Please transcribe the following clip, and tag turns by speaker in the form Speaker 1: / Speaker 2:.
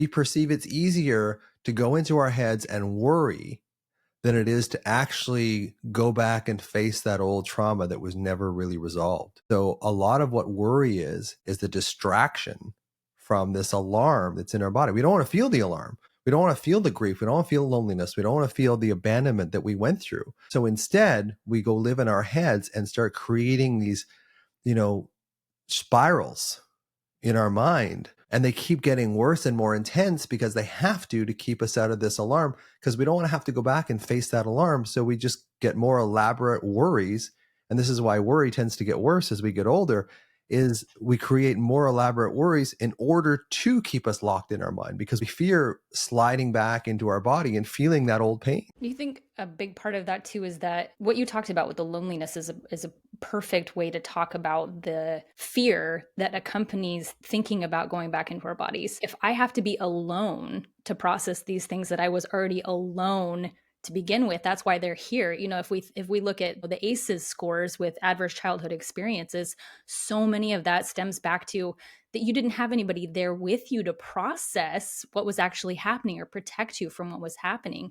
Speaker 1: We perceive it's easier to go into our heads and worry than it is to actually go back and face that old trauma that was never really resolved. So a lot of what worry is the distraction from this alarm that's in our body. We don't want to feel the alarm. We don't want to feel the grief. We don't want to feel loneliness. We don't want to feel the abandonment that we went through. So instead, we go live in our heads and start creating these, spirals in our mind, and they keep getting worse and more intense because they have to keep us out of this alarm, because we don't want to have to go back and face that alarm. So we just get more elaborate worries. And this is why worry tends to get worse as we get older, is we create more elaborate worries in order to keep us locked in our mind, because we fear sliding back into our body and feeling that old pain.
Speaker 2: Do you think a big part of that too is that what you talked about with the loneliness is a perfect way to talk about the fear that accompanies thinking about going back into our bodies? If I have to be alone to process these things that I was already alone to begin with, that's why they're here. If we look at the ACEs scores with adverse childhood experiences, so many of that stems back to that you didn't have anybody there with you to process what was actually happening or protect you from what was happening.